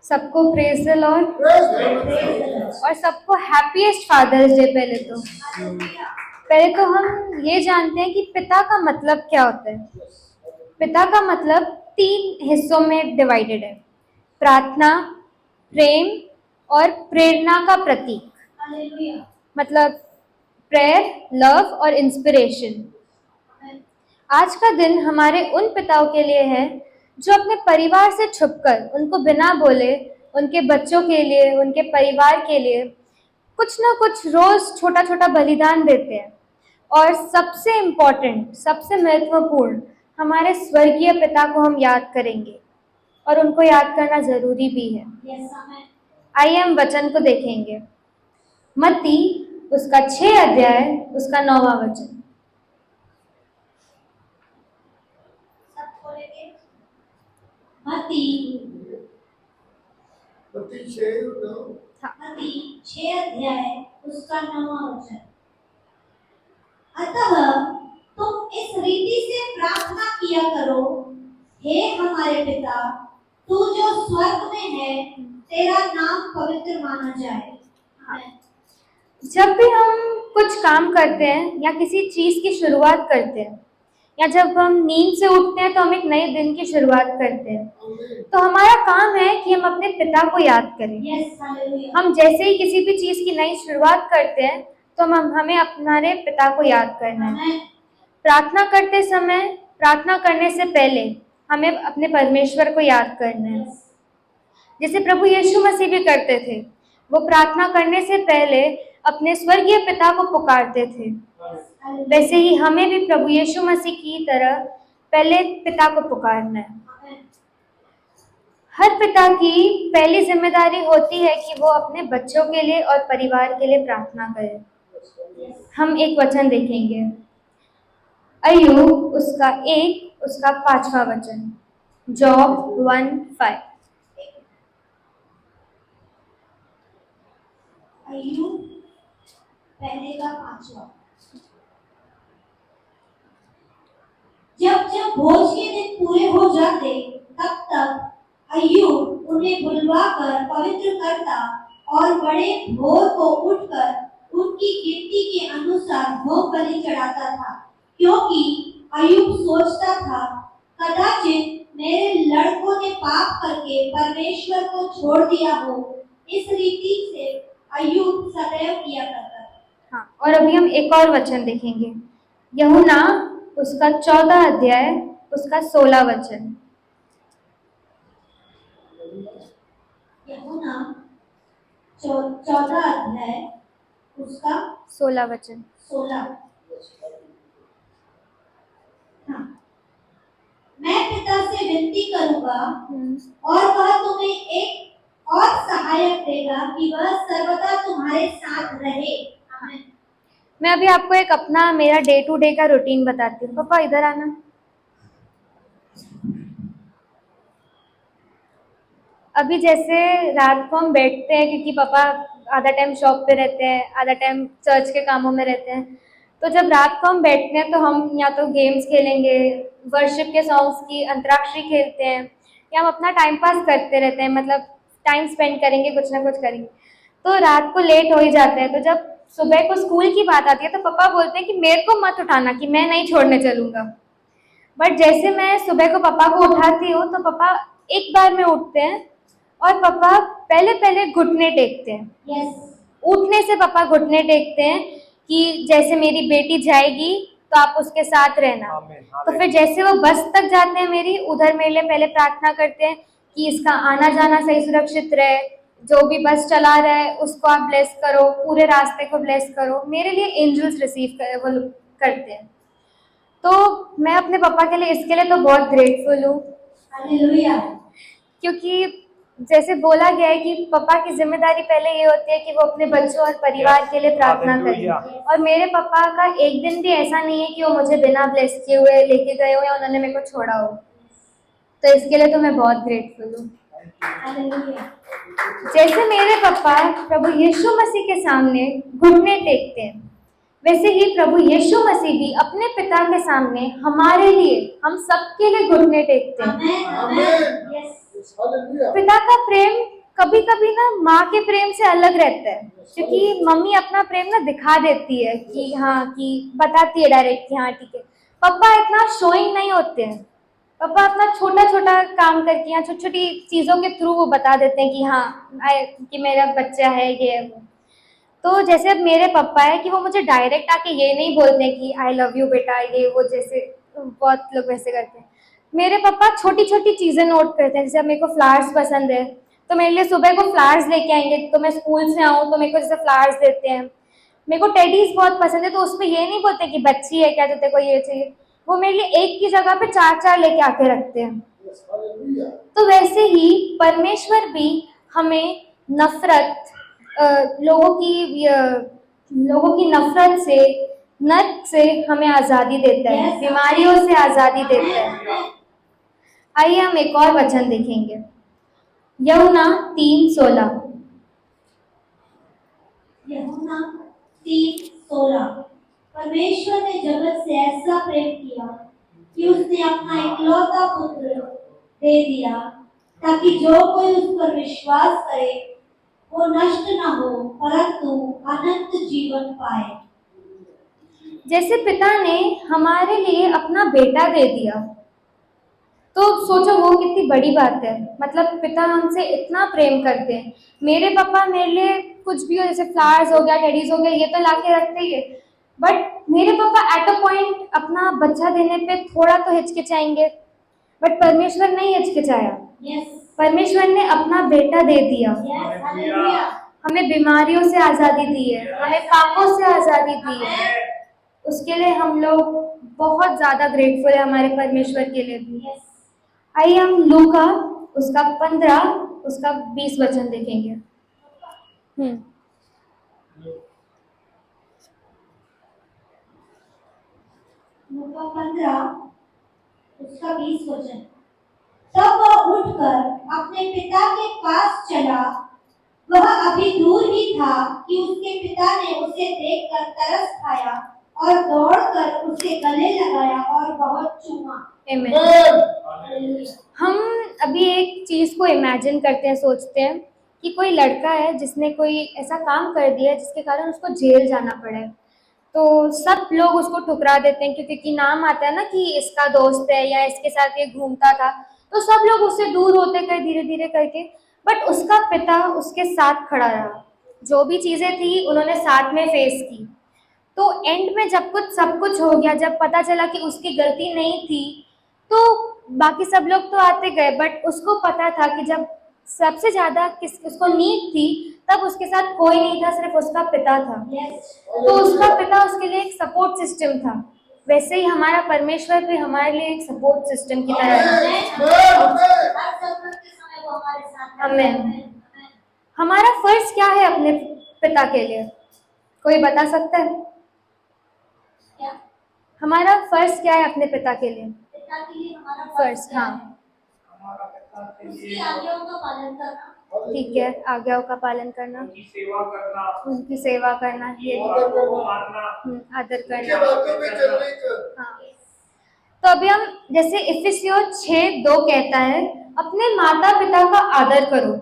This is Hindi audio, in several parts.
सबको प्रेज द लॉर्ड और सबको हैप्पीएस्ट फादर्स डे। पहले तो हम ये जानते हैं कि पिता का मतलब क्या होता है। पिता का मतलब 3 हिस्सों में डिवाइडेड है: प्रार्थना, प्रेम और प्रेरणा का प्रतीक। मतलब प्रेयर, लव और इंस्पिरेशन। आज का दिन हमारे उन पिताओं के लिए है जो अपने परिवार से छुपकर, उनको बिना बोले, उनके बच्चों के लिए, उनके परिवार के लिए कुछ ना कुछ रोज छोटा छोटा बलिदान देते हैं। और सबसे इम्पोर्टेंट, सबसे महत्वपूर्ण, हमारे स्वर्गीय पिता को हम याद करेंगे और उनको याद करना जरूरी भी है। आइए हम वचन को देखेंगे। मत्ती उसका 6 अध्याय उसका 9वां वचन। मत्ती 6 अध्याय उसका 9वां वचन। अतः तुम इस रीति से प्रार्थना किया करो, हे हमारे पिता, तू जो स्वर्ग में है, तेरा नाम पवित्र माना जाए। जब भी हम कुछ काम करते हैं या किसी चीज की शुरुआत करते हैं, या जब हम नींद से उठते हैं तो हम एक नए दिन की शुरुआत करते हैं, तो हमारा काम है कि हम अपने पिता को याद करें। हम जैसे ही किसी भी चीज की नई शुरुआत करते हैं तो हमें अपने पिता को याद करना है। प्रार्थना करते समय, प्रार्थना करने से पहले हमें अपने परमेश्वर को याद करना है, जैसे प्रभु यीशु मसीह भी करते थे। वो प्रार्थना करने से पहले अपने स्वर्गीय पिता को पुकारते थे। वैसे ही हमें भी प्रभु यीशु मसीह की तरह पहले पिता को पुकारना है। हर पिता की पहली जिम्मेदारी होती है कि वो अपने बच्चों के लिए और परिवार के लिए प्रार्थना करे। हम एक वचन देखेंगे, अय्यूब उसका 1 उसका 5वां वचन। जॉब 1:5। अय्यूब पहले का 5वां। जब जब भोज के दिन पूरे हो जाते, तब तक अय्यूब उन्हें बुलवाकर पवित्र करता और बड़े भोर को उठकर उनकी गिनती के अनुसार भोग बलि चढ़ाता था, क्योंकि अय्यूब सोचता था, कदाचित मेरे लड़कों ने पाप करके परमेश्वर को छोड़ दिया हो। इस रीति से अय्यूब सदैव किया करता था। हाँ, और अभी हम एक और वचन देखेंगे, यूहन्ना उसका 14 अध्याय उसका 16 वचन। यूहन्ना 14 अध्याय उसका 16 वचन। 16। हाँ। मैं पिता से विनती करूंगा और वह तुम्हें एक और सहायक देगा कि वह सर्वदा तुम्हारे साथ रहे। मैं अभी आपको एक अपना मेरा डे टू डे का रूटीन बताती हूँ। पापा इधर आना। अभी जैसे रात को हम बैठते हैं, क्योंकि पापा आधा टाइम शॉप पे रहते हैं, आधा टाइम चर्च के कामों में रहते हैं, तो जब रात को हम बैठते हैं तो हम या तो गेम्स खेलेंगे, वर्शिप के सॉन्ग्स की अंतराक्षरी खेलते हैं, या हम अपना टाइम पास करते रहते हैं, मतलब टाइम स्पेंड करेंगे, कुछ ना कुछ करेंगे। तो रात को लेट हो ही जाता है। तो जब सुबह को स्कूल की बात आती है तो पापा बोलते हैं कि मेरे को मत उठाना, कि मैं नहीं छोड़ने चलूंगा। बट जैसे मैं सुबह को पापा को उठाती हूँ तो पापा एक बार में उठते हैं और पापा पहले पहले घुटने टेकते हैं। उठने से पापा घुटने टेकते हैं कि जैसे मेरी बेटी जाएगी तो आप उसके साथ रहना। तो फिर जैसे वो बस तक जाते हैं मेरी, उधर मेरे लिए पहले प्रार्थना करते हैं कि इसका आना जाना सही सुरक्षित रहे, जो भी बस चला रहा है उसको आप ब्लेस करो, पूरे रास्ते को ब्लेस करो। मेरे लिए एंजल्स रिसीव करते हैं। तो मैं अपने पापा के लिए इसके लिए तो बहुत ग्रेटफुल हूँ, क्योंकि जैसे बोला गया है कि पापा की जिम्मेदारी पहले ये होती है कि वो अपने बच्चों और परिवार के लिए प्रार्थना करें। और मेरे पापा का एक दिन भी ऐसा नहीं है कि वो मुझे बिना ब्लेस किए हुए लेके गए हो या उन्होंने मेरे को छोड़ा हो। तो इसके लिए तो मैं बहुत ग्रेटफुल हूँ। जैसे मेरे पापा प्रभु यीशु मसीह के सामने घुटने टेकते हैं, वैसे ही प्रभु यीशु मसीह भी अपने पिता के सामने हमारे लिए, हम सबके लिए घुटने टेकते हैं। Hallelujah. पिता का प्रेम कभी कभी ना माँ के प्रेम से अलग रहता है, क्योंकि मम्मी अपना प्रेम ना दिखा देती है कि हाँ, कि बताती है डायरेक्ट कि हाँ ठीक है। पापा इतना शोइंग नहीं होते हैं। पापा अपना छोटा छोटा काम करके या छोटी छोटी चीजों के थ्रू वो बता देते हैं कि हाँ कि मेरा बच्चा है, ये है वो। तो जैसे अब मेरे पापा है कि वो मुझे डायरेक्ट आके ये नहीं बोलते हैं कि आई लव यू बेटा, ये वो, जैसे बहुत लोग वैसे करते हैं। मेरे पापा छोटी छोटी चीजें नोट करते हैं। जैसे अब मेरे को फ्लावर्स पसंद है तो मेरे लिए सुबह को फ्लावर्स लेके आएंगे, तो मैं स्कूल से आऊँ तो मेरे को जैसे फ्लावर्स देते हैं। मेरे को टेडीज बहुत पसंद है तो उसमें ये नहीं बोलते कि बच्ची है क्या, तो तेरे को ये चाहिए। वो मेरे लिए एक की जगह पे चार चार लेके आके रखते हैं। Yes, hallelujah. तो वैसे ही परमेश्वर भी हमें नफरत, लोगों की नफरत से, नर्क से हमें आजादी देता है, Yes. बीमारियों से आजादी देता है। Amen. आइए हम एक और वचन देखेंगे, यूहन्ना 3:16। यूहन्ना 3:16। परमेश्वर ने जगत से ऐसा प्रेम किया कि उसने अपना इकलौता पुत्र दे दिया, ताकि जो कोई उस पर विश्वास करे वो नष्ट न हो परंतु अनंत जीवन पाए। जैसे पिता ने हमारे लिए अपना बेटा दे दिया, तो सोचो वो कितनी बड़ी बात है। मतलब पिता हमसे इतना प्रेम करते हैं। मेरे पापा मेरे लिए कुछ भी हो, जैसे फ्लावर्स हो गया, टेडीज हो गया, ये तो लाके रखते ही है। बट मेरे पापा एट अ पॉइंट अपना बच्चा देने पे थोड़ा तो हिचकिचाएंगे, बट परमेश्वर नहीं हिचकिचाया। यस परमेश्वर ने अपना बेटा दे दिया। Yes hallelujah. हमें बीमारियों से आजादी दी है, हमें पापों से आजादी दी है। उसके लिए हम लोग बहुत ज्यादा ग्रेटफुल है हमारे परमेश्वर के लिए भी। यस आइए हम लूका उसका 15 उसका 20 वचन देखेंगे। लूका 15 उसका 20 वचन। तब वह उठकर अपने पिता के पास चला। वह अभी दूर ही था कि उसके पिता ने उसे देखकर तरस खाया और दौड़कर उसे गले लगाया और बहुत चूमा। आमीन। Amen. हम अभी एक चीज को इमेजिन करते हैं, सोचते हैं कि कोई लड़का है जिसने कोई ऐसा काम कर दिया है जिसके कारण उसको जेल जाना पड़े। तो सब लोग उसको ठुकरा देते हैं, क्योंकि नाम आता है ना कि इसका दोस्त है या इसके साथ ये घूमता था, तो सब लोग उससे दूर होते गए धीरे धीरे करके। बट उसका पिता उसके साथ खड़ा रहा। जो भी चीजें थी उन्होंने साथ में फेस की। तो एंड में जब सब कुछ हो गया, जब पता चला कि उसकी गलती नहीं थी, तो बाकी सब लोग तो आते गए, बट उसको पता था कि जब सबसे ज्यादा उसको नीड थी तब उसके साथ कोई नहीं था, सिर्फ उसका पिता था। यस तो उसका पिता उसके लिए एक सपोर्ट सिस्टम था। वैसे ही हमारा परमेश्वर भी हमारे लिए एक सपोर्ट सिस्टम की तरह है। हर जरूरत के समय वो हमारे साथ है। आमीन। हमारा फर्ज क्या है अपने पिता के लिए, कोई बता सकता है? क्या हमारा फर्ज क्या है अपने पिता के लिए? पिता के लिए हमारा फर्ज, क्या हाँ है? उसकी आज्ञाओं का पालन करना, ठीक है, आज्ञाओं का पालन करना, उनकी सेवा करना, उनकी सेवा करना, ये भी बातों को मानना, आदर उनकी करना। बातों में चलने का। हाँ। तो अभी हम जैसे इफिसियों 6:2 कहता है, अपने माता पिता का आदर करो।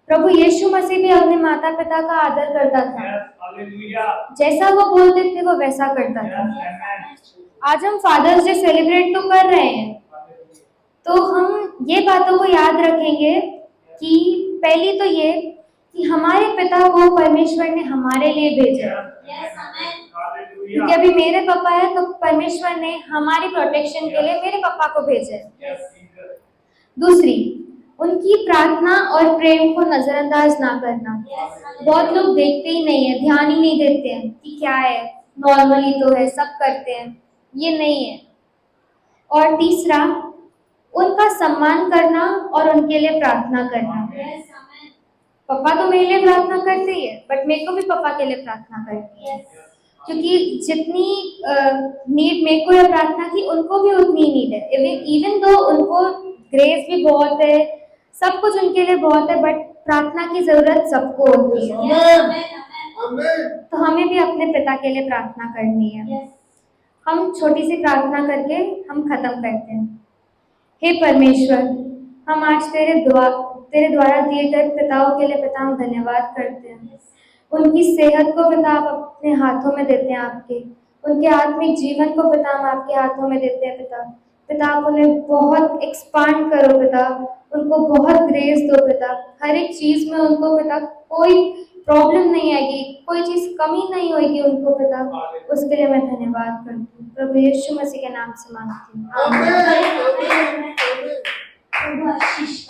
प्रभु यीशु मसीह भी अपने माता पिता का आदर करता था। यस हालेलुया, जैसा वो बोलते थे वो वैसा करता था। यस आमेन, आज हम फादर्स डे सेलिब्रेट तो कर रहे हैं, तो हम ये बातों को याद रखेंगे कि पहली तो ये कि हमारे पिता को परमेश्वर ने हमारे लिए भेजा। यस आमेन, क्योंकि हालेलुया, अभी मेरे पापा है तो परमेश्वर ने हमारी प्रोटेक्शन के लिए मेरे पापा को भेजा है। यस जीसस, दूसरी, उनकी प्रार्थना और प्रेम को नजरअंदाज ना करना। बहुत लोग देखते ही नहीं है, ध्यान ही नहीं देते हैं कि क्या है, नॉर्मली तो है, सब करते हैं, ये नहीं है। और तीसरा, उनका सम्मान करना और उनके लिए प्रार्थना करना। यस आमेन, पापा तो मेरे लिए प्रार्थना करते ही है, बट मेरे को भी पापा के लिए प्रार्थना करनी है, यस क्योंकि जितनी नीड मेरे को है प्रार्थना की, उनको भी उतनी नीड है। इवन दो उनको ग्रेस भी बहुत है, सब कुछ उनके लिए बहुत है, बट प्रार्थना की जरूरत सबको होती है। यस आमेन आमेन। तो हमें भी अपने पिता के लिए प्रार्थना करनी है। यस हम छोटी सी प्रार्थना करके हम खत्म करते हैं। हे परमेश्वर, हम आज तेरे द्वारा दिए गए पिताओं के लिए पिता हम धन्यवाद करते हैं। उनकी सेहत को पिता आप अपने हाथों में देते हैं आपके, उनके आत्मिक जीवन को पिता हम आपके हाथों में देते हैं पिता। पिता आप उन्हें बहुत एक्सपांड करो पिता, उनको बहुत ग्रेस दो पिता, हर एक चीज में उनको पिता कोई प्रॉब्लम नहीं आएगी, कोई चीज कमी नहीं होगी उनको पिता। उसके लिए मैं धन्यवाद करती हूँ, प्रभु यीशु मसीह के नाम से मांगती हूँ, आमीन। आमीन, आमीन, आमीन। प्रभु आशीष